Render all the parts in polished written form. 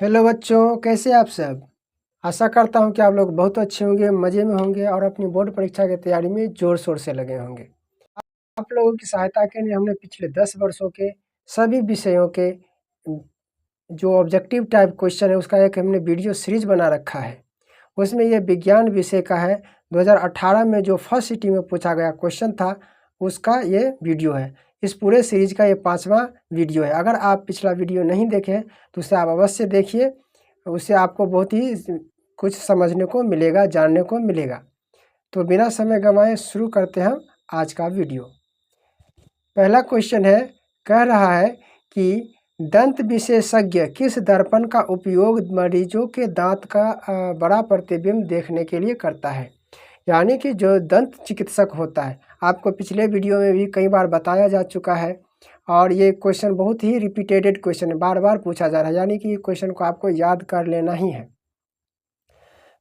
Hello बच्चों, कैसे आप सब। आशा करता हूं कि आप लोग बहुत अच्छे होंगे, मज़े में होंगे और अपनी बोर्ड परीक्षा की तैयारी में ज़ोर शोर से लगे होंगे। आप लोगों की सहायता के लिए हमने पिछले 10 वर्षों के सभी विषयों के जो ऑब्जेक्टिव टाइप क्वेश्चन है उसका एक हमने वीडियो सीरीज बना रखा है। उसमें ये विज्ञान विषय का है। 2018 में जो फर्स्ट सिटी में पूछा गया क्वेश्चन था उसका ये वीडियो है। इस पूरे सीरीज का ये 5वां वीडियो है। अगर आप पिछला वीडियो नहीं देखें तो उसे आप अवश्य देखिए। उससे आपको बहुत ही कुछ समझने को मिलेगा, जानने को मिलेगा। तो बिना समय गंवाए शुरू करते हैं हम आज का वीडियो। पहला क्वेश्चन है, कह रहा है कि दंत विशेषज्ञ किस दर्पण का उपयोग मरीजों के दांत का बड़ा प्रतिबिंब देखने के लिए करता है। यानी कि जो दंत चिकित्सक होता है, आपको पिछले वीडियो में भी कई बार बताया जा चुका है और ये क्वेश्चन बहुत ही रिपीटेटेड क्वेश्चन है, बार बार पूछा जा रहा है, यानी कि क्वेश्चन को आपको याद कर लेना ही है।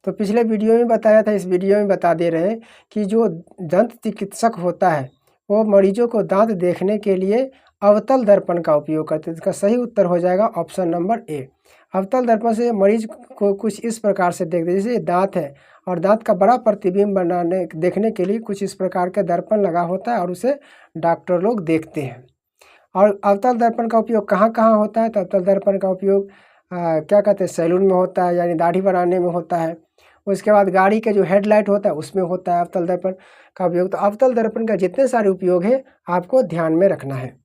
तो पिछले वीडियो में बताया था, इस वीडियो में बता दे रहे हैं कि जो दंत चिकित्सक होता है वो मरीजों को दांत देखने के लिए अवतल दर्पण का उपयोग करते हैं। इसका सही उत्तर हो जाएगा ऑप्शन नंबर ए। अवतल दर्पण से मरीज को कुछ इस प्रकार से देखते, जैसे दांत है और दांत का बड़ा प्रतिबिंब बनाने देखने के लिए कुछ इस प्रकार के दर्पण लगा होता है और उसे डॉक्टर लोग देखते हैं। और अवतल दर्पण का उपयोग कहाँ कहाँ होता है, तो अवतल दर्पण का उपयोग क्या कहते हैं, सैलून में होता है, यानी दाढ़ी बनाने में होता है। उसके बाद गाड़ी के जो हेडलाइट होता है उसमें होता है अवतल दर्पण का उपयोग। तो अवतल दर्पण का जितने सारे उपयोग है आपको ध्यान में रखना है।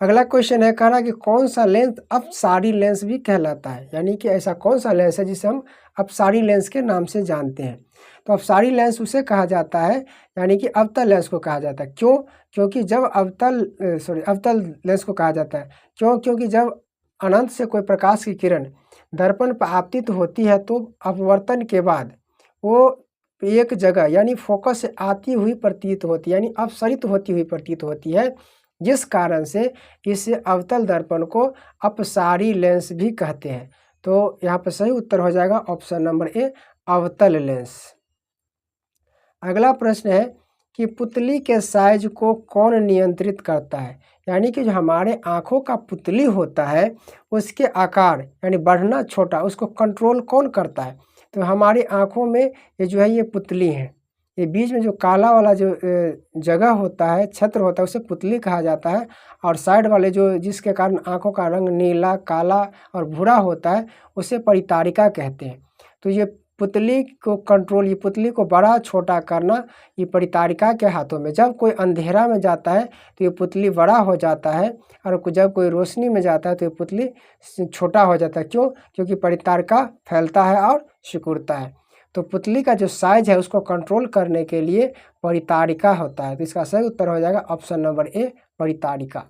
अगला क्वेश्चन है, कह रहा है कि कौन सा लेंस अपसारी लेंस भी कहलाता है। यानी कि ऐसा कौन सा लेंस है जिसे हम अपसारी लेंस के नाम से जानते हैं। तो अपसारी लेंस उसे कहा जाता है, यानी कि अवतल लेंस को कहा जाता है। क्यों? क्योंकि जब अवतल लेंस को कहा जाता है क्योंकि जब अनंत से कोई प्रकाश की किरण दर्पण पर आपतित होती है तो अपवर्तन के बाद वो एक जगह यानी फोकस से आती हुई प्रतीत होती है, यानी अपसरित होती हुई प्रतीत होती है, जिस कारण से इस अवतल दर्पण को अपसारी लेंस भी कहते हैं। तो यहाँ पर सही उत्तर हो जाएगा ऑप्शन नंबर ए, अवतल लेंस। अगला प्रश्न है कि पुतली के साइज को कौन नियंत्रित करता है। यानी कि जो हमारे आँखों का पुतली होता है उसके आकार यानी बढ़ना छोटा उसको कंट्रोल कौन करता है। तो हमारी आँखों में ये जो है ये पुतली है, ये बीच में जो काला वाला जो जगह होता है, क्षेत्र होता है, उसे पुतली कहा जाता है। और साइड वाले जो जिसके कारण आँखों का रंग नीला, काला और भूरा होता है उसे परितारिका कहते हैं। तो ये पुतली को कंट्रोल, ये पुतली को बड़ा छोटा करना ये परितारिका के हाथों में। जब कोई अंधेरा में जाता है तो ये पुतली बड़ा हो जाता है और जब कोई रोशनी में जाता है तो ये पुतली छोटा हो जाता है। क्यों? क्योंकि परितारिका फैलता है और सिकुड़ता है। तो पुतली का जो साइज है उसको कंट्रोल करने के लिए परितारिका होता है। तो इसका सही उत्तर हो जाएगा ऑप्शन नंबर ए, परितारिका।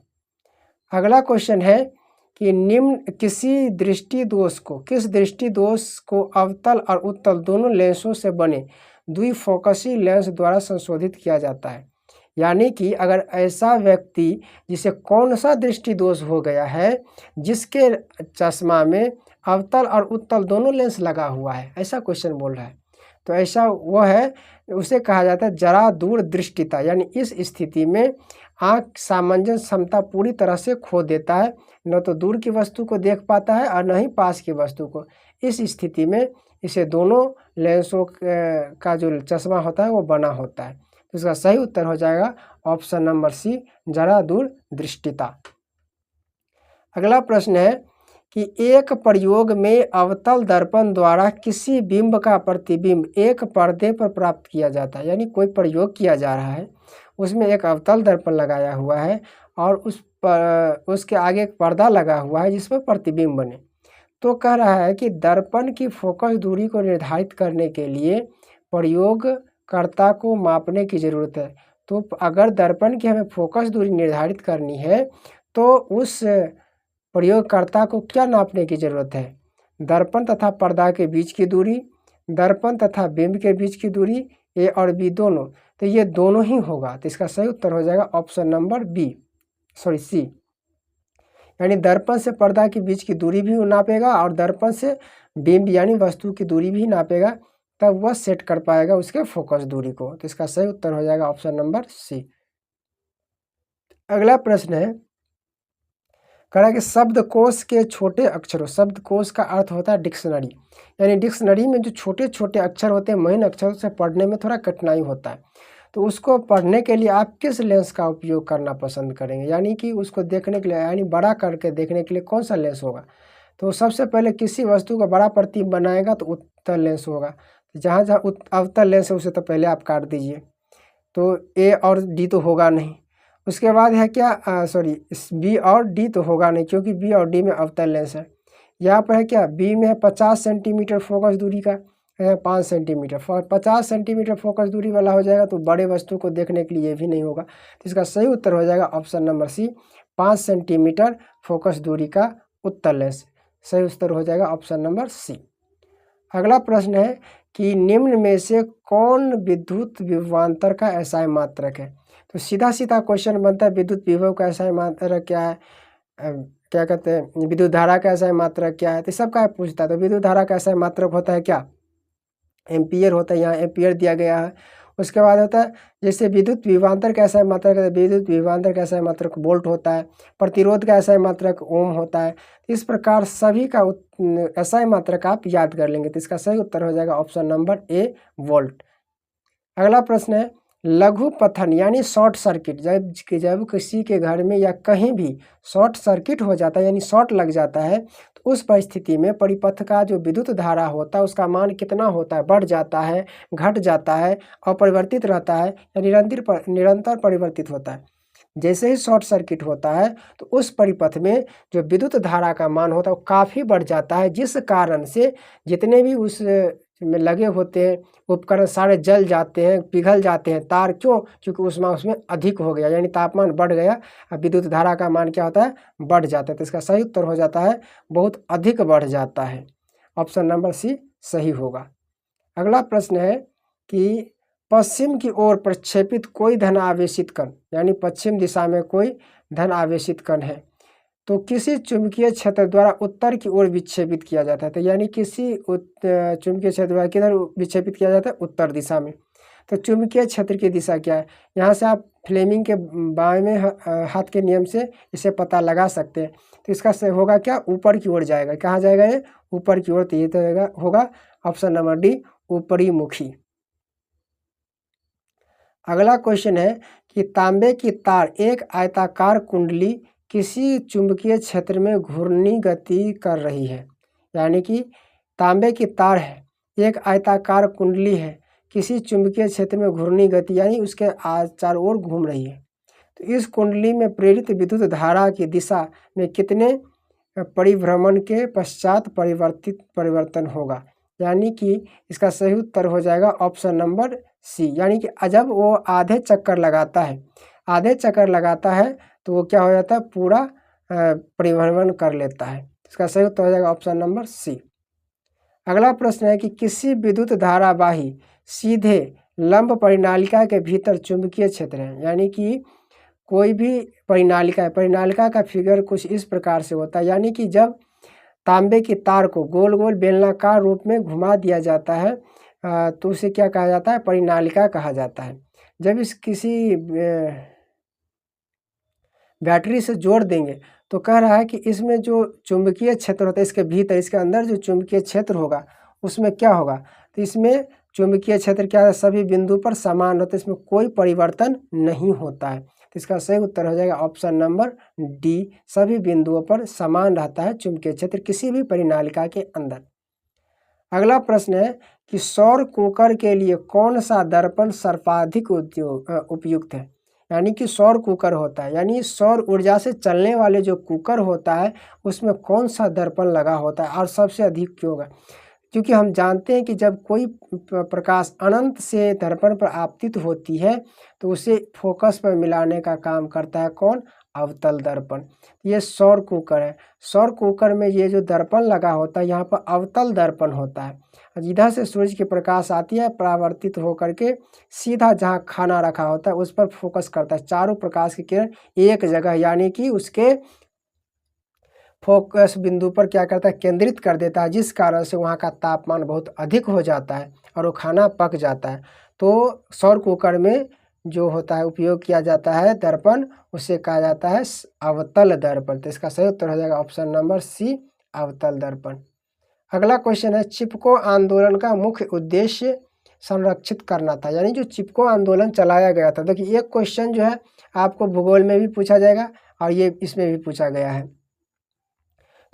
अगला क्वेश्चन है कि निम्न किस दृष्टि दोष को अवतल और उत्तल दोनों लेंसों से बने द्विफोकसी लेंस द्वारा संशोधित किया जाता है। यानी कि अगर ऐसा व्यक्ति जिसे कौन सा दृष्टि दोष हो गया है जिसके चश्मा में अवतल और उत्तल दोनों लेंस लगा हुआ है, ऐसा क्वेश्चन बोल रहा है। तो ऐसा वो है, उसे कहा जाता है जरा दूर दृष्टिता। यानी इस स्थिति में आँख सामंजस्य क्षमता पूरी तरह से खो देता है, न तो दूर की वस्तु को देख पाता है और न ही पास की वस्तु को। इस स्थिति में इसे दोनों लेंसों का जो चश्मा होता है वो बना होता है। तो इसका सही उत्तर हो जाएगा ऑप्शन नंबर सी, जरा दूर दृष्टिता। अगला प्रश्न है कि एक प्रयोग में अवतल दर्पण द्वारा किसी बिंब का प्रतिबिंब एक पर्दे पर प्राप्त किया जाता है। यानी कोई प्रयोग किया जा रहा है, उसमें एक अवतल दर्पण लगाया हुआ है और उसके आगे एक पर्दा लगा हुआ है जिस पर प्रतिबिंब बने। तो कह रहा है कि दर्पण की फोकस दूरी को निर्धारित करने के लिए प्रयोगकर्ता को मापने की ज़रूरत है। तो अगर दर्पण की हमें फोकस दूरी निर्धारित करनी है तो उस प्रयोगकर्ता को क्या नापने की ज़रूरत है? दर्पण तथा पर्दा के बीच की दूरी, दर्पण तथा बिंब के बीच की दूरी, ए और बी दोनों। तो ये दोनों ही होगा। तो इसका सही उत्तर हो जाएगा ऑप्शन नंबर सी। यानी दर्पण से पर्दा के बीच की दूरी भी नापेगा और दर्पण से बिंब यानी वस्तु की दूरी भी नापेगा, तब वह सेट कर पाएगा उसके फोकस दूरी को। तो इसका सही उत्तर हो जाएगा ऑप्शन नंबर सी। अगला प्रश्न है, कह रहा है कि शब्दकोश के छोटे अक्षरों, शब्दकोश का अर्थ होता है डिक्शनरी, यानी डिक्शनरी में जो छोटे छोटे अक्षर होते हैं, महीन अक्षरों से पढ़ने में थोड़ा कठिनाई होता है। तो उसको पढ़ने के लिए आप किस लेंस का उपयोग करना पसंद करेंगे, यानी कि उसको देखने के लिए, यानी बड़ा करके देखने के लिए कौन सा लेंस होगा। तो सबसे पहले किसी वस्तु का बड़ा प्रतिबिंब बनाएगा तो उत्तल लेंस होगा। जहाँ जहाँ अवतल लेंस है उसे तो पहले आप काट दीजिए, तो ए और डी तो होगा नहीं। उसके बाद है क्या, सॉरी, बी और डी तो होगा नहीं, क्योंकि बी और डी में अवतल लेंस है। यहाँ पर है क्या, बी में है 50 सेंटीमीटर फोकस दूरी का, 5 सेंटीमीटर, 50 सेंटीमीटर फोकस दूरी वाला हो जाएगा तो बड़े वस्तु को देखने के लिए ये भी नहीं होगा। तो इसका सही उत्तर हो जाएगा option number C, 5 centimetre focus दूरी का उत्तल लेंस। सही उत्तर हो जाएगा ऑप्शन नंबर सी। अगला प्रश्न है कि निम्न में से कौन विद्युत विभवांतर का एसआई मात्रक है। तो सीधा सीधा क्वेश्चन बनता है, विद्युत विभव का एसआई मात्रक क्या है, क्या कहते हैं, विद्युत धारा का एसआई मात्रक क्या है, तो सबका पूछता है। तो विद्युत धारा का एसआई मात्रक होता है क्या, एम्पियर होता है, यहाँ एम्पियर दिया गया है। उसके बाद होता है जैसे विद्युत विभवांतर का एसआई मात्रक, विद्युत विभवांतर का एसआई मात्रक वोल्ट होता है, प्रतिरोध का एसआई मात्रक ओम होता है। इस प्रकार सभी का एसआई मात्रक आप याद कर लेंगे, तो इसका सही उत्तर हो जाएगा ऑप्शन नंबर ए, वोल्ट। अगला प्रश्न है, लघु पथन यानी शॉर्ट सर्किट, जब किसी के घर में या कहीं भी शॉर्ट सर्किट हो जाता है यानी शॉर्ट लग जाता है, तो उस परिस्थिति में परिपथ का जो विद्युत धारा होता है उसका मान कितना होता है, बढ़ जाता है, घट जाता है, अपरिवर्तित रहता है या निरंतर परिवर्तित होता है। जैसे ही शॉर्ट सर्किट होता है तो उस परिपथ में जो विद्युत धारा का मान होता है वो काफ़ी बढ़ जाता है, जिस कारण से जितने भी उस में लगे होते हैं उपकरण सारे जल जाते हैं, पिघल जाते हैं तार। क्यों, क्योंकि उसमें अधिक हो गया, यानी तापमान बढ़ गया, विद्युत धारा का मान क्या होता है, बढ़ जाता है। तो इसका सही उत्तर हो जाता है बहुत अधिक बढ़ जाता है, ऑप्शन नंबर सी सही होगा। अगला प्रश्न है कि पश्चिम की ओर प्रक्षेपित कोई धन आवेशित कण, यानी पश्चिम दिशा में कोई धन आवेशित कण है, तो किसी चुंबकीय क्षेत्र द्वारा उत्तर की ओर विक्षेपित किया जाता है। तो यानी किसी चुंबकीय क्षेत्र द्वारा किधर विक्षेपित किया जाता है, उत्तर दिशा में। तो चुंबकीय क्षेत्र की दिशा क्या है, यहाँ से आप फ्लेमिंग के बाएं में हाथ के नियम से इसे पता लगा सकते हैं। तो इसका से होगा क्या, ऊपर की ओर जाएगा। कहाँ जाएगा ये, ऊपर की ओर। तो ये तो होगा ऑप्शन नंबर डी, ऊपरी मुखी। अगला क्वेश्चन है कि तांबे की तार एक आयताकार कुंडली किसी चुंबकीय क्षेत्र में घूर्णी गति कर रही है, यानी कि तांबे की तार है, एक आयताकार कुंडली है, किसी चुंबकीय क्षेत्र में घूर्णी गति यानी उसके चारों ओर घूम रही है। तो इस कुंडली में प्रेरित विद्युत धारा की दिशा में कितने परिभ्रमण के पश्चात परिवर्तन होगा, यानी कि इसका सही उत्तर हो जाएगा ऑप्शन नंबर सी, यानी कि जब वो आधे चक्कर लगाता है तो वो क्या हो जाता है, पूरा परिभ्रमण कर लेता है। इसका सही उत्तर हो जाएगा ऑप्शन नंबर सी। अगला प्रश्न है कि किसी विद्युत धारावाही सीधे लंब परिनालिका के भीतर चुंबकीय क्षेत्र है, यानी कि कोई भी परिनालिका है, परिनालिका का फिगर कुछ इस प्रकार से होता है, यानी कि जब तांबे की तार को गोल गोल बेलनाकार रूप में घुमा दिया जाता है तो उसे क्या कहा जाता है, परिनालिका कहा जाता है। जब इस किसी बैटरी से जोड़ देंगे तो कह रहा है कि इसमें जो चुंबकीय क्षेत्र होता है, इसके भीतर, इसके अंदर जो चुंबकीय क्षेत्र होगा उसमें क्या होगा, तो इसमें चुंबकीय क्षेत्र क्या है, सभी बिंदु पर समान होता है, इसमें कोई परिवर्तन नहीं होता है। तो इसका सही उत्तर हो जाएगा ऑप्शन नंबर डी, सभी बिंदुओं पर समान रहता है चुंबकीय क्षेत्र किसी भी परिनालिका के अंदर। अगला प्रश्न है कि सौर कुकर के लिए कौन सा दर्पण सर्वाधिक उपयुक्त है, यानी कि सौर कुकर होता है, यानी सौर ऊर्जा से चलने वाले जो कुकर होता है उसमें कौन सा दर्पण लगा होता है और सबसे अधिक क्यों होगा। क्योंकि हम जानते हैं कि जब कोई प्रकाश अनंत से दर्पण पर आपतित होती है तो उसे फोकस पर मिलाने का काम करता है कौन, अवतल दर्पण। ये सौर कुकर है, सौर कुकर में ये जो दर्पण लगा होता है यहाँ पर अवतल दर्पण होता है। इधर से सूरज की प्रकाश आती है, परावर्तित होकर के सीधा जहाँ खाना रखा होता है उस पर फोकस करता है, चारों प्रकाश की किरण एक जगह, यानी कि उसके फोकस बिंदु पर क्या करता है, केंद्रित कर देता है, जिस कारण से वहाँ का तापमान बहुत अधिक हो जाता है और वो खाना पक जाता है। तो सौर कुकर में जो होता है उपयोग किया जाता है दर्पण, उसे कहा जाता है अवतल दर्पण। तो इसका सही उत्तर हो जाएगा ऑप्शन नंबर सी, अवतल दर्पण। अगला क्वेश्चन है, चिपको आंदोलन का मुख्य उद्देश्य संरक्षित करना था। यानी जो चिपको आंदोलन चलाया गया था, देखिए एक क्वेश्चन जो है आपको भूगोल में भी पूछा जाएगा और ये इसमें भी पूछा गया है।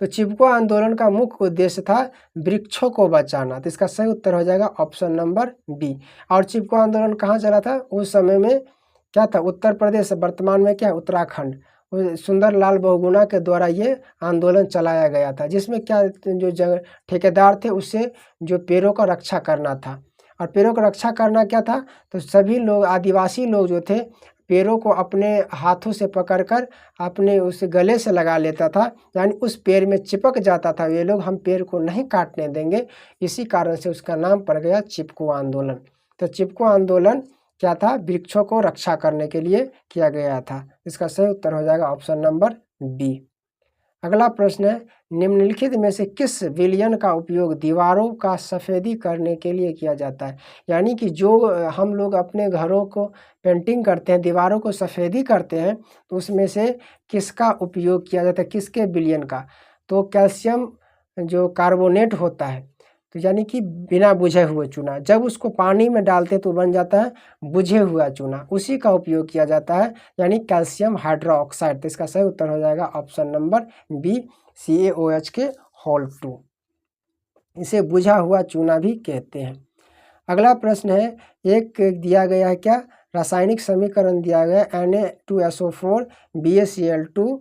तो चिपको आंदोलन का मुख्य उद्देश्य था वृक्षों को बचाना। तो इसका सही उत्तर हो जाएगा ऑप्शन नंबर बी। और चिपको आंदोलन कहाँ चला था उस समय में, क्या था, उत्तर प्रदेश, वर्तमान में क्या है उत्तराखंड, सुंदरलाल बहुगुणा के द्वारा ये आंदोलन चलाया गया था, जिसमें क्या जो जगह ठेकेदार थे उससे जो पेड़ों का रक्षा करना था। और पेड़ों का रक्षा करना क्या था, तो सभी लोग, आदिवासी लोग जो थे, पेड़ों को अपने हाथों से पकड़कर अपने उस गले से लगा लेता था, यानी उस पेड़ में चिपक जाता था। ये लोग हम पेड़ को नहीं काटने देंगे, इसी कारण से उसका नाम पड़ गया चिपको आंदोलन। तो चिपको आंदोलन क्या था, वृक्षों को रक्षा करने के लिए किया गया था। इसका सही उत्तर हो जाएगा ऑप्शन नंबर बी। अगला प्रश्न है, निम्नलिखित में से किस विलयन का उपयोग दीवारों का सफ़ेदी करने के लिए किया जाता है। यानी कि जो हम लोग अपने घरों को पेंटिंग करते हैं, दीवारों को सफ़ेदी करते हैं, तो उसमें से किसका उपयोग किया जाता है, किसके विलयन का। तो कैल्शियम जो कार्बोनेट होता है, तो यानी कि बिना बुझे हुए चूना, जब उसको पानी में डालते तो बन जाता है बुझे हुआ चूना, उसी का उपयोग किया जाता है, यानी कैल्शियम हाइड्रोक्साइड। तो इसका सही उत्तर हो जाएगा ऑप्शन नंबर बी, CaOH के होल 2। इसे बुझा हुआ चूना भी कहते हैं। अगला प्रश्न है, एक दिया गया है क्या, रासायनिक समीकरण दिया गया Na2SO4 BaCl2,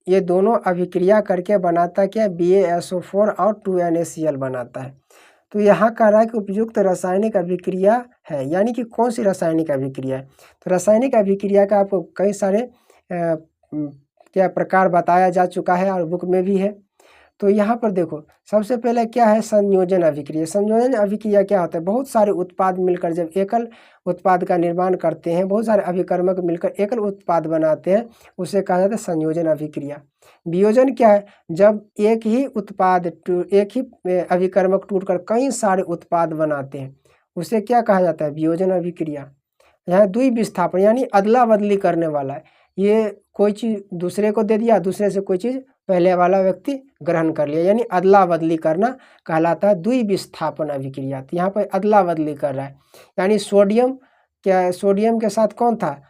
ये दोनों अभिक्रिया करके बनाता क्या, BaSO4 और 2NaCl बनाता है। तो यहाँ कह रहा है कि उपयुक्त रासायनिक अभिक्रिया है, यानी कि कौन सी रासायनिक अभिक्रिया है। तो रासायनिक अभिक्रिया का आपको कई सारे क्या प्रकार बताया जा चुका है और बुक में भी है। तो यहाँ पर देखो, सबसे पहले क्या है, संयोजन अभिक्रिया। संयोजन अभिक्रिया क्या होता है, बहुत सारे उत्पाद मिलकर जब एकल उत्पाद का निर्माण करते हैं, बहुत सारे अभिकर्मक मिलकर एकल उत्पाद बनाते हैं, उसे कहा जाता है संयोजन अभिक्रिया। वियोजन क्या है, जब एक ही उत्पाद, एक ही अभिकर्मक टूटकर कई सारे उत्पाद बनाते हैं, उसे क्या कहा जाता है, वियोजन अभिक्रिया। यहाँ द्विविस्थापन यानी अदला बदली करने वाला है, ये कोई चीज़ दूसरे को दे दिया, दूसरे से कोई चीज़ पहले वाला व्यक्ति ग्रहण कर लिया, यानी अदला बदली करना कहलाता है द्विविस्थापन अभिक्रिया। तो यहाँ पर अदला बदली कर रहा है, यानी सोडियम, क्या सोडियम के साथ कौन था,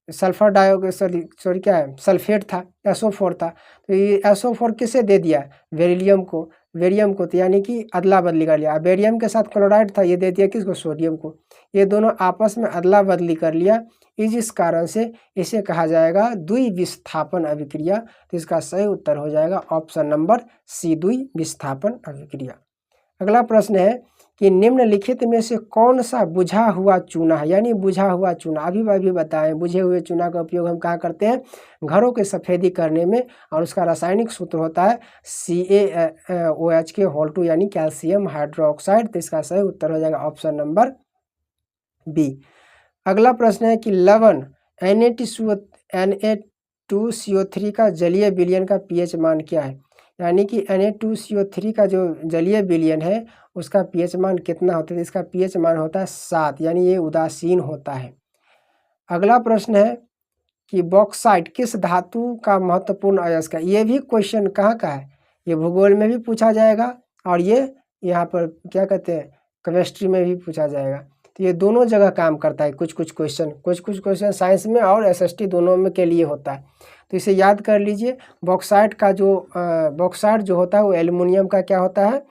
सल्फर डाइऑक्साइड, सॉरी क्या है, सल्फेट था, SO4 था। तो ये SO4 किसे दे दिया, बेरिलियम को, बेरियम को, तो यानी कि अदला बदली कर लिया। बेरियम के साथ क्लोराइड था, ये दे दिया किसको, सोडियम को। ये दोनों आपस में अदला बदली कर लिया, इस कारण से इसे कहा जाएगा द्विविस्थापन अभिक्रिया। तो इसका सही उत्तर हो जाएगा ऑप्शन नंबर सी, द्विविस्थापन अभिक्रिया। अगला प्रश्न है कि निम्नलिखित में से कौन सा बुझा हुआ चूना है, यानी बुझा हुआ चूना, अभी बताएं, बुझे हुए चूना का उपयोग हम कहाँ करते हैं, घरों के सफ़ेदी करने में, और उसका रासायनिक सूत्र होता है CaOH के होल 2 यानी कैल्शियम हाइड्रोक्साइड। तो इसका सही उत्तर हो जाएगा ऑप्शन नंबर बी। अगला प्रश्न है कि लवण Na2CO3 का जलीय विलयन का pH मान क्या है। यानी कि Na2CO3 का जो जलीय विलयन है उसका pH मान कितना होता है, इसका pH मान होता है 7, यानी ये उदासीन होता है। अगला प्रश्न है कि बॉक्साइट किस धातु का महत्वपूर्ण अयस्क है। ये भी क्वेश्चन कहाँ का है, ये भूगोल में भी पूछा जाएगा और ये यहाँ पर क्या कहते हैं, केमिस्ट्री में भी पूछा जाएगा। तो ये दोनों जगह काम करता है, कुछ कुछ क्वेश्चन साइंस में और SST दोनों में के लिए होता है। तो इसे याद कर लीजिए। बॉक्साइट का जो बॉक्साइट जो होता है वो एल्युमिनियम का क्या होता है,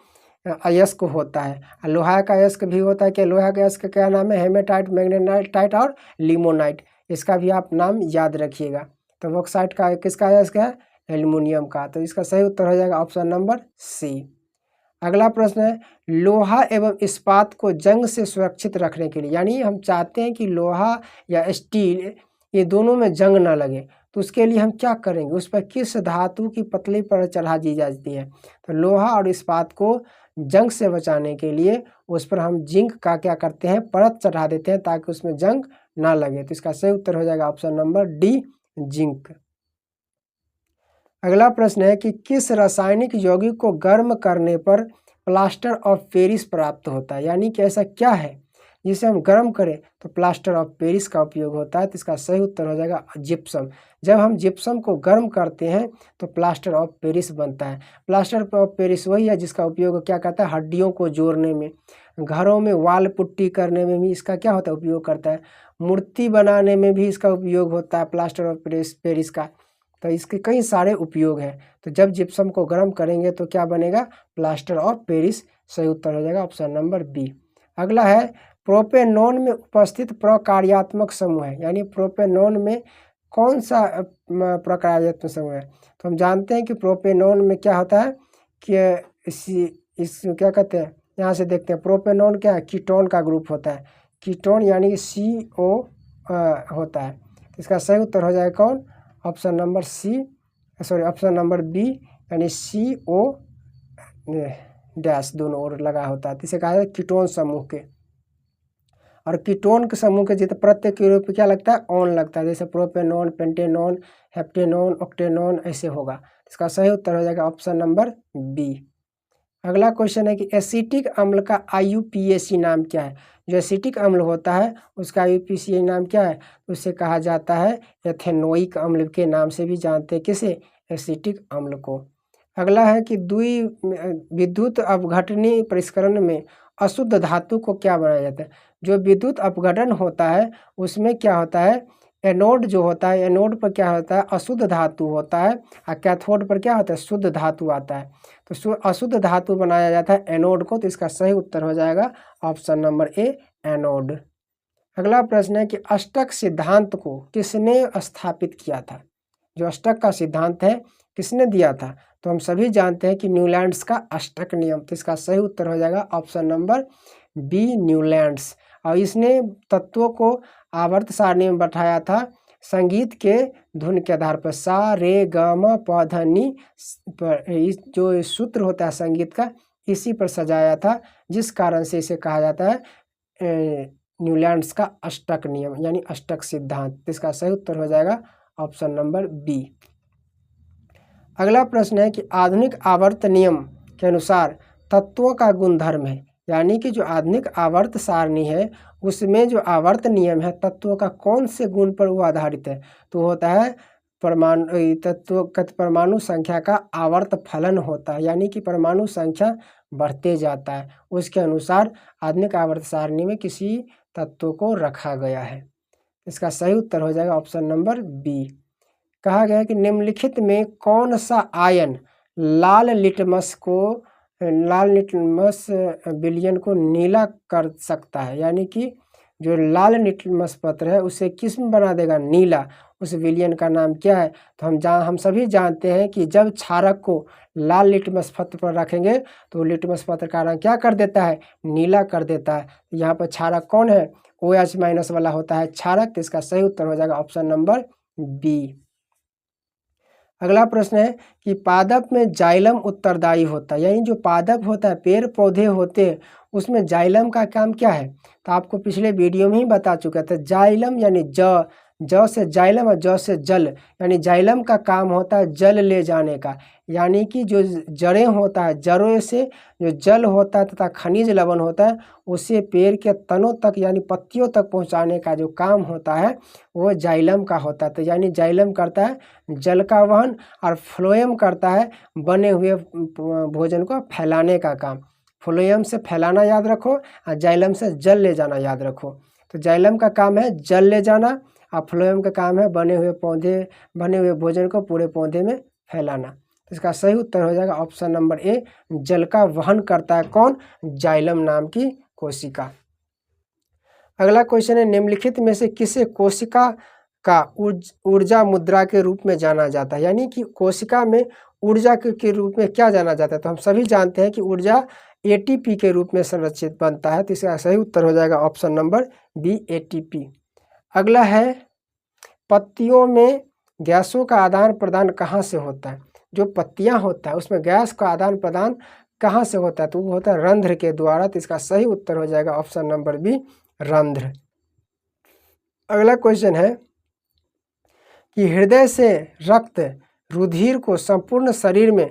अयस्क होता है। लोहा का अयस्क भी होता है, कि लोहा का अयस्क क्या नाम है, हेमेटाइट, मैग्नेटाइट और लिमोनाइट। इसका भी आप नाम याद रखिएगा। तो बॉक्साइट का किसका अयस्क है, एल्युमिनियम का। तो इसका सही उत्तर हो जाएगा ऑप्शन नंबर सी। अगला प्रश्न है, लोहा एवं इस्पात को जंग से सुरक्षित रखने के लिए, यानी हम चाहते हैं कि लोहा या स्टील ये दोनों में जंग ना लगे, तो उसके लिए हम क्या करेंगे, उस पर किस धातु की पतली परत चढ़ा दी जाती है। तो लोहा और इस्पात को जंग से बचाने के लिए उस पर हम जिंक का क्या करते हैं, परत चढ़ा देते हैं, ताकि उसमें जंग ना लगे। तो इसका सही उत्तर हो जाएगा ऑप्शन नंबर डी, जिंक। अगला प्रश्न है कि किस रासायनिक यौगिक को गर्म करने पर प्लास्टर ऑफ पेरिस प्राप्त होता है। यानी कि ऐसा क्या है जिसे हम गर्म करें तो प्लास्टर ऑफ पेरिस का उपयोग होता है। तो इसका सही उत्तर हो जाएगा जिप्सम। जब हम जिप्सम को गर्म करते हैं तो प्लास्टर ऑफ पेरिस बनता है। प्लास्टर ऑफ पेरिस वही है जिसका उपयोग क्या करता है, हड्डियों को जोड़ने में, घरों में वाल पुट्टी करने में भी इसका क्या होता है, उपयोग करता है। मूर्ति बनाने में भी इसका उपयोग होता है प्लास्टर ऑफ पेरिस का। तो इसके कई सारे उपयोग हैं। तो जब जिप्सम को गर्म करेंगे तो क्या बनेगा, प्लास्टर ऑफ पेरिस। सही उत्तर हो जाएगा ऑप्शन नंबर बी। अगला है प्रोपेनॉन में उपस्थित प्रकार्यात्मक समूह है, यानी प्रोपेनॉन में कौन सा प्रकार्यात्मक समूह है। तो हम जानते हैं कि प्रोपेनॉन में क्या होता है कि इस क्या कहते हैं, यहाँ से देखते हैं प्रोपेनॉन क्या है, कीटोन का ग्रुप होता है। कीटोन यानी कि CO होता है। तो इसका सही उत्तर हो जाएगा कौन, option number C, sorry option number B, यानी CO डैश दोनों ओर लगा होता है। तो इसे कहा जाता है कीटोन समूह के। और कीटोन के समूह के जितने प्रत्येक के रूप में क्या लगता है, ऑन लगता है, जैसे प्रोपेनॉन, पेंटेनॉन, हेप्टेनॉन, ऑक्टेनॉन ऐसे होगा। इसका सही उत्तर हो जाएगा ऑप्शन नंबर बी। अगला क्वेश्चन है कि एसिटिक अम्ल का IUPAC नाम क्या है। जो एसिटिक अम्ल होता है उसका IUPAC नाम क्या है, उसे कहा जाता है एथेनोइक अम्ल के नाम से भी जानते हैं किसे, एसिटिक अम्ल को। अगला है कि विद्युत अपघटनी परिष्करण में अशुद्ध धातु को क्या बनाया जाता है। जो विद्युत अपघटन होता है उसमें क्या होता है, एनोड जो होता है, एनोड पर क्या होता है, अशुद्ध धातु होता है, और कैथोड पर क्या होता है, शुद्ध धातु आता है। तो अशुद्ध धातु बनाया जाता है एनोड को। तो इसका सही उत्तर हो जाएगा ऑप्शन नंबर ए, एनोड। अगला प्रश्न है कि अष्टक सिद्धांत को किसने स्थापित किया था। जो अष्टक का सिद्धांत है किसने दिया था, तो हम सभी जानते हैं कि न्यूलैंड्स का अष्टक नियम। तो इसका सही उत्तर हो जाएगा ऑप्शन नंबर बी, न्यूलैंड्स। और इसने तत्वों को आवर्त सारणी में बैठाया था, संगीत के धुन के आधार पर सा रे ग म प ध नि पर जो सूत्र होता है संगीत का, इसी पर सजाया था, जिस कारण से इसे कहा जाता है न्यूलैंड्स का अष्टक नियम यानी अष्टक सिद्धांत। इसका सही उत्तर हो जाएगा ऑप्शन नंबर बी। अगला प्रश्न है कि आधुनिक आवर्त नियम के अनुसार तत्वों का गुणधर्म है, यानी कि जो आधुनिक आवर्त सारणी है उसमें जो आवर्त नियम है तत्वों का कौन से गुण पर वो आधारित है, तो होता है परमाणु संख्या का आवर्त फलन होता है, यानी कि परमाणु संख्या बढ़ते जाता है, उसके अनुसार आधुनिक आवर्त सारणी में किसी तत्व को रखा गया है। इसका सही उत्तर हो जाएगा ऑप्शन नंबर बी। कहा गया है कि निम्नलिखित में कौन सा आयन लाल लिटमस विलयन को नीला कर सकता है, यानी कि जो लाल लिटमस पत्र है उसे किस में बना देगा, नीला। उस विलयन का नाम क्या है, तो हम सभी जानते हैं कि जब क्षारक को लाल लिटमस पत्र पर रखेंगे तो लिटमस पत्र का रंग क्या कर देता है, नीला कर देता है। यहाँ पर क्षारक कौन है, OH- वाला होता है क्षारक। तो इसका सही उत्तर हो जाएगा ऑप्शन नंबर बी। अगला प्रश्न है कि पादप में जाइलम उत्तरदायी होता है, यानी जो पादप होता है, पेड़ पौधे होते हैं, उसमें जाइलम का काम क्या है, तो आपको पिछले वीडियो में ही बता चुका था। जाइलम यानी ज से जाइलम और ज से जल, यानी जाइलम का काम होता है जल ले जाने का, यानी कि जो जड़ें होता है, जड़ों से जो जल होता है तथा खनिज लवण होता है उसे पेड़ के तनों तक यानी पत्तियों तक पहुंचाने का जो काम होता है वो जाइलम का होता है। तो यानी जाइलम करता है जल का वहन और फ्लोएम करता है बने हुए भोजन को फैलाने का काम। फ्लोएम से फैलाना याद रखो और जाइलम से जल ले जाना याद रखो। तो जाइलम का काम है जल ले जाना और फ्लोएम का काम है बने हुए भोजन को पूरे पौधे में फैलाना। तो इसका सही उत्तर हो जाएगा ऑप्शन नंबर ए, जल का वहन करता है कौन, जाइलम नाम की कोशिका। अगला क्वेश्चन है निम्नलिखित में से किसे कोशिका का ऊर्जा मुद्रा के रूप में जाना जाता है, यानी कि कोशिका में ऊर्जा के रूप में क्या जाना जाता है, तो हम सभी जानते हैं कि ऊर्जा ATP के रूप में संरक्षित बनता है। तो इसका सही उत्तर हो जाएगा ऑप्शन नंबर बी, ATP। अगला है पत्तियों में गैसों का आदान प्रदान कहाँ से होता है। जो पत्तियाँ होता है उसमें गैस का आदान प्रदान कहाँ से होता है, तो वो होता है रंध्र के द्वारा। तो इसका सही उत्तर हो जाएगा ऑप्शन नंबर बी, रंध्र। अगला क्वेश्चन है कि हृदय से रक्त रुधिर को संपूर्ण शरीर में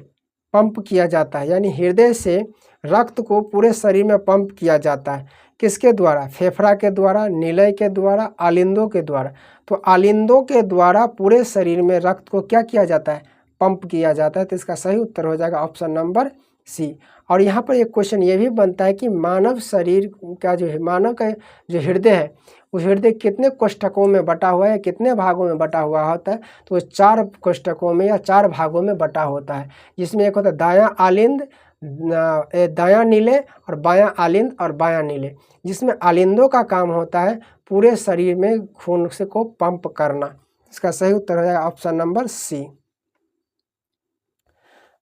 पंप किया जाता है, यानी हृदय से रक्त को पूरे शरीर में पंप किया जाता है किसके द्वारा? फेफड़ा के द्वारा, निलय के द्वारा, आलिंदों के द्वारा। तो आलिंदों के द्वारा पूरे शरीर में रक्त को क्या किया जाता है? पंप किया जाता है। तो इसका सही उत्तर हो जाएगा ऑप्शन नंबर सी। और यहाँ पर एक क्वेश्चन ये भी बनता है कि मानव शरीर का जो मानव का जो हृदय है, उस हृदय कितने कोष्ठकों में बटा हुआ है, कितने भागों में बटा हुआ होता है? तो वो 4 कोष्ठकों में या 4 भागों में बटा होता है, जिसमें एक होता है दायां आलिंद, दायां नीले और बायां आलिंद और बायां नीले, जिसमें आलिंदों का काम होता है पूरे शरीर में खून से को पंप करना। इसका सही उत्तर हो जाएगा ऑप्शन नंबर सी।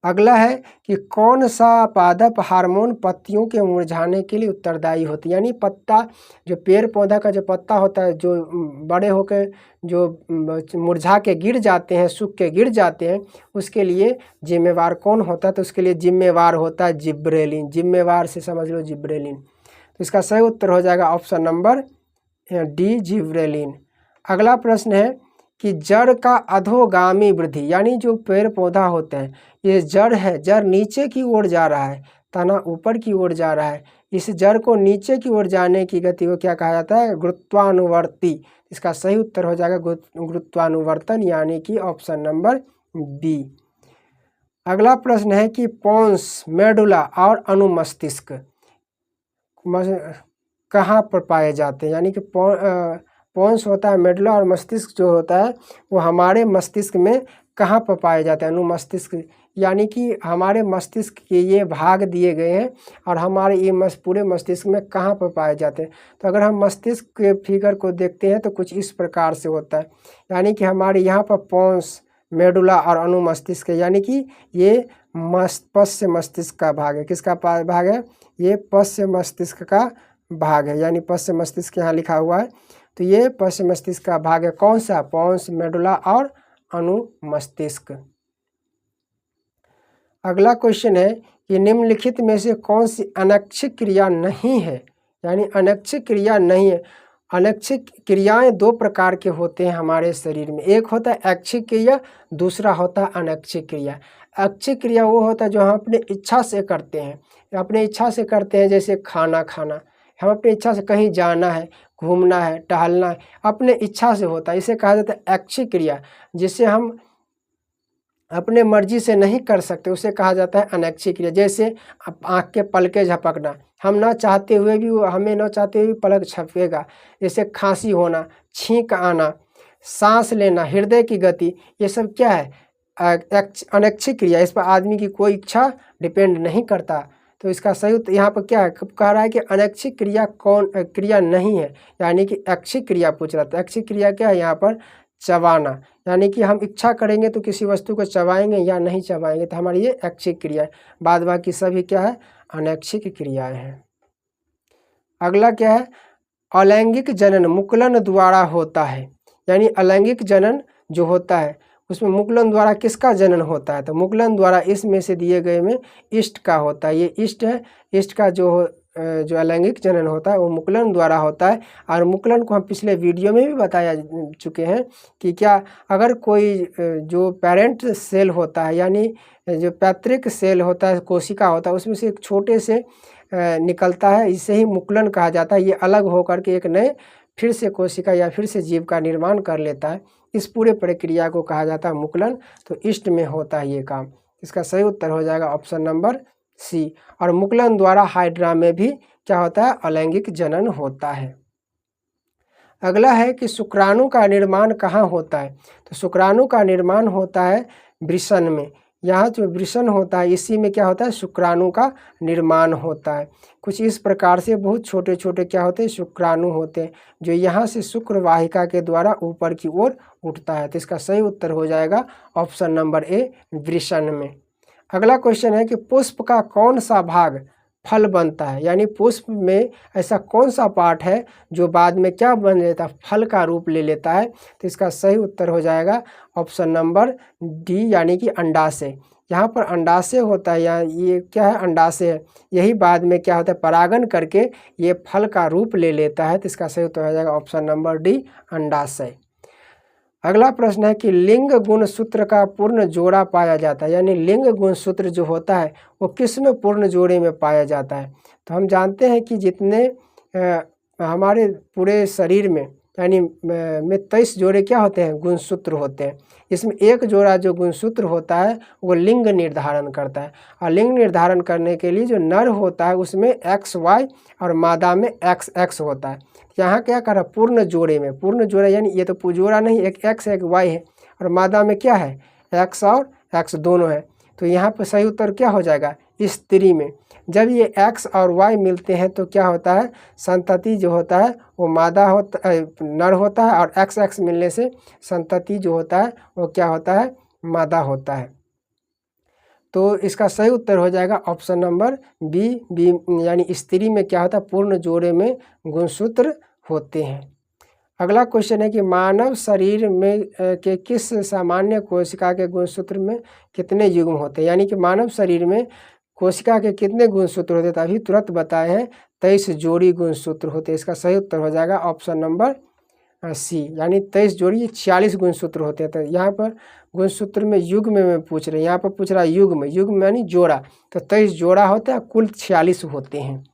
अगला है कि कौन सा पादप हार्मोन पत्तियों के मुरझाने के लिए उत्तरदायी होती है? यानी पत्ता, जो पेड़ पौधा का जो पत्ता होता है, जो बड़े होकर जो मुरझा के गिर जाते हैं, सूख के गिर जाते हैं, उसके लिए जिम्मेवार कौन होता है? तो उसके लिए जिम्मेवार होता है जिब्रेलिन। जिम्मेवार से समझ लो जिब्रेलिन। तो इसका सही उत्तर हो जाएगा ऑप्शन नंबर डी, जिब्रेलिन। अगला प्रश्न है कि जड़ का अधोगामी वृद्धि, यानी जो पेड़ पौधा होते हैं, ये जड़ है, जड़ नीचे की ओर जा रहा है, तना ऊपर की ओर जा रहा है। इस जड़ को नीचे की ओर जाने की गति को क्या कहा जाता है? गुरुत्वानुवर्ती। इसका सही उत्तर हो जाएगा गुरुत्वानुवर्तन, यानी कि ऑप्शन नंबर बी। अगला प्रश्न है कि पोन्स, मेडुला और अनुमस्तिष्क कहाँ पर पाए जाते हैं? यानी कि पोन्स होता है, मेडुला और मस्तिष्क जो होता है वो हमारे मस्तिष्क में कहाँ पर पाए जाते हैं? अनुमस्तिष्क, यानी कि हमारे मस्तिष्क के ये भाग दिए गए हैं और हमारे ये पूरे मस्तिष्क में कहाँ पर पाए जाते हैं? तो अगर हम मस्तिष्क के फिगर को देखते हैं तो कुछ इस प्रकार से होता है, यानी कि हमारे यहाँ पर पोन्स, मेडुला और अनुमस्तिष्क है, यानी कि ये पश्च मस्तिष्क का भाग है। किसका भाग है? ये पश्च मस्तिष्क का भाग है, यानी पश्च मस्तिष्क यहाँ लिखा हुआ है। तो ये पश्च मस्तिष्क का भाग है। कौन सा? पोन्स, मेडुला और अनुमस्तिष्क। अगला क्वेश्चन है कि निम्नलिखित में से कौन सी अनैच्छिक क्रिया नहीं है? यानी अनैच्छिक क्रिया नहीं है। अनैच्छिक क्रियाएं 2 प्रकार के होते हैं हमारे शरीर में। एक होता है ऐच्छिक क्रिया, दूसरा होता है अनैच्छिक क्रिया। ऐच्छिक क्रिया वो होता है जो हम अपने इच्छा से करते हैं, अपने इच्छा से करते हैं, जैसे खाना खाना। हम अपनी इच्छा से कहीं जाना है, घूमना है, टहलना है, अपने इच्छा से होता है, इसे कहा जाता है ऐच्छिक क्रिया। जिसे हम अपने मर्जी से नहीं कर सकते, उसे कहा जाता है अनैच्छिक क्रिया। जैसे आँख के पलके झपकना, हम ना चाहते हुए भी, हमें ना चाहते हुए भी पलक झपकेगा। जैसे खांसी होना, छींक आना, सांस लेना, हृदय की गति, ये सब क्या है? अनैच्छिक क्रिया। इस पर आदमी की कोई इच्छा डिपेंड नहीं करता। तो इसका सही यहाँ पर क्या है? कह रहा है कि अनैच्छिक क्रिया क्रिया नहीं है, यानी कि ऐच्छिक क्रिया पूछ रहा था। ऐच्छिक क्रिया क्या है यहाँ पर? चबाना, यानी कि हम इच्छा करेंगे तो किसी वस्तु को चबाएंगे या नहीं चबाएंगे, तो हमारी ये ऐच्छिक क्रिया है। बाद बाकी सभी क्या है? अनैच्छिक क्रियाएं हैं। अगला क्या है? अलैंगिक जनन मुकुलन द्वारा होता है, यानी अलैंगिक जनन जो होता है उसमें मुकुलन द्वारा किसका जनन होता है? तो मुकुलन द्वारा इसमें से दिए गए में इष्ट का होता है। ये इष्ट है, इष्ट का जो अलैंगिक जनन होता है वो मुकुलन द्वारा होता है। और मुकुलन को हम पिछले वीडियो में भी बताया चुके हैं कि क्या अगर कोई जो पेरेंट सेल होता है, यानी जो पैतृक सेल होता है, कोशिका होता है, उसमें से एक छोटे से निकलता है, इसे ही मुकुलन कहा जाता है। ये अलग होकर के एक नए फिर से कोशिका या फिर से जीव का निर्माण कर लेता है। इस पूरे प्रक्रिया को कहा जाता है मुकुलन। तो इष्ट में होता है ये काम। इसका सही उत्तर हो जाएगा ऑप्शन नंबर सी। और मुकुलन द्वारा हाइड्रा में भी क्या होता है? अलैंगिक जनन होता है। अगला है कि शुक्राणु का निर्माण कहाँ होता है? तो शुक्राणु का निर्माण होता है वृषण में। यहाँ जो वृषण होता है इसी में क्या होता है? शुक्राणु का निर्माण होता है। कुछ इस प्रकार से बहुत छोटे छोटे क्या होते हैं? शुक्राणु होते हैं, जो यहाँ से शुक्र वाहिका के द्वारा ऊपर की ओर उठता है। तो इसका सही उत्तर हो जाएगा ऑप्शन नंबर ए, वृषण में। अगला क्वेश्चन है कि पुष्प का कौन सा भाग फल बनता है? यानी पुष्प में ऐसा कौन सा पार्ट है जो बाद में क्या बन लेता है? फल का रूप ले लेता है। तो इसका सही उत्तर हो जाएगा ऑप्शन नंबर डी, यानी कि अंडाशय। यहाँ पर अंडाशय होता है, या ये क्या है? अंडाशय है। यही बाद में क्या होता है? परागन करके ये फल का रूप ले लेता है। तो इसका सही उत्तर हो जाएगा ऑप्शन नंबर डी, अंडाशय। अगला प्रश्न है कि लिंग गुण सूत्र का पूर्ण जोड़ा पाया जाता है, यानी लिंग गुण सूत्र जो होता है वो किस में पूर्ण जोड़े में पाया जाता है? तो हम जानते हैं कि जितने हमारे पूरे शरीर में यानी में 23 जोड़े क्या होते हैं, गुणसूत्र होते हैं। इसमें एक जोड़ा जो गुणसूत्र होता है वो लिंग निर्धारण करता है, और लिंग निर्धारण करने के लिए जो नर होता है उसमें XY और मादा में XX होता है। यहाँ क्या कर रहा है, पूर्ण जोड़े में, पूर्ण जोड़ा यानी ये तो जोड़ा नहीं, एक X एक Y है, और मादा में क्या है, X और X दोनों है। तो यहाँ पर सही उत्तर क्या हो जाएगा, स्त्री में। जब ये X और Y मिलते हैं तो क्या होता है, संतति जो होता है वो मादा होता नर होता है, और XX मिलने से संतति जो होता है वो क्या होता है, मादा होता है। तो इसका सही उत्तर हो जाएगा ऑप्शन नंबर बी, यानी स्त्री में क्या होता है, पूर्ण जोड़े में गुणसूत्र होते हैं। अगला क्वेश्चन है कि मानव शरीर में के किस सामान्य कोशिका के गुणसूत्र में कितने युग्म होते हैं, यानी कि मानव शरीर में कोशिका के कितने गुणसूत्र होते हैं, तो अभी तुरंत बताए हैं 23 जोड़ी गुणसूत्र होते हैं। इसका सही उत्तर हो जाएगा ऑप्शन नंबर सी, यानी 23 जोड़ी 46 गुणसूत्र होते हैं। तो यहाँ पर गुणसूत्र में युग्म में पूछ रहे हैं, यहाँ पर पूछ रहा है युग्म, युग्म यानी जोड़ा, तो 23 जोड़ा होता है, कुल 46 होते हैं।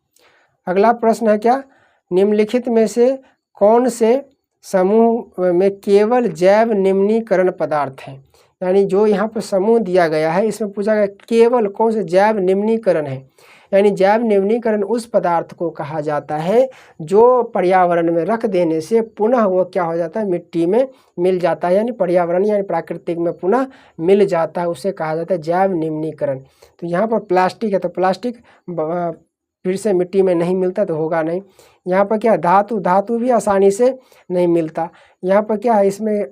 अगला प्रश्न है क्या, निम्नलिखित में से कौन से समूह में केवल जैव निम्नीकरण पदार्थ हैं, यानी जो यहाँ पर समूह दिया गया है इसमें पूछा गया केवल कौन से जैव निम्नीकरण है, यानी जैव निम्नीकरण उस पदार्थ को कहा जाता है जो पर्यावरण में रख देने से पुनः वो क्या हो जाता है, मिट्टी में मिल जाता है, यानी पर्यावरण यानी प्राकृतिक में पुनः मिल जाता है, उसे कहा जाता है जैव निम्नीकरण। तो यहाँ पर प्लास्टिक है, तो प्लास्टिक फिर से मिट्टी में नहीं मिलता तो होगा नहीं। यहाँ पर क्या, धातु, धातु भी आसानी से नहीं मिलता। यहाँ पर क्या है, इसमें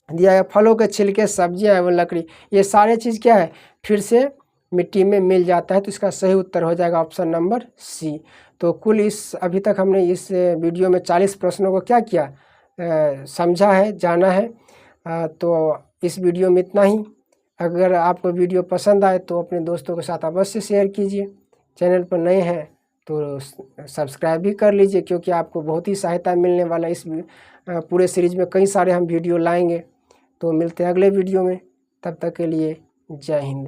दिया है फलों के छिलके, सब्जियाँ एवं लकड़ी, ये सारे चीज़ क्या है, फिर से मिट्टी में मिल जाता है। तो इसका सही उत्तर हो जाएगा ऑप्शन नंबर सी। तो कुल इस अभी तक हमने इस वीडियो में 40 प्रश्नों को क्या किया, समझा है, जाना है। तो इस वीडियो में इतना ही। अगर आपको वीडियो पसंद आए तो अपने दोस्तों के साथ अवश्य शेयर कीजिए। चैनल पर नए हैं तो सब्सक्राइब भी कर लीजिए, क्योंकि आपको बहुत ही सहायता मिलने वाला इस पूरे सीरीज में कई सारे हम वीडियो लाएंगे। तो मिलते हैं अगले वीडियो में, तब तक के लिए जय हिंद।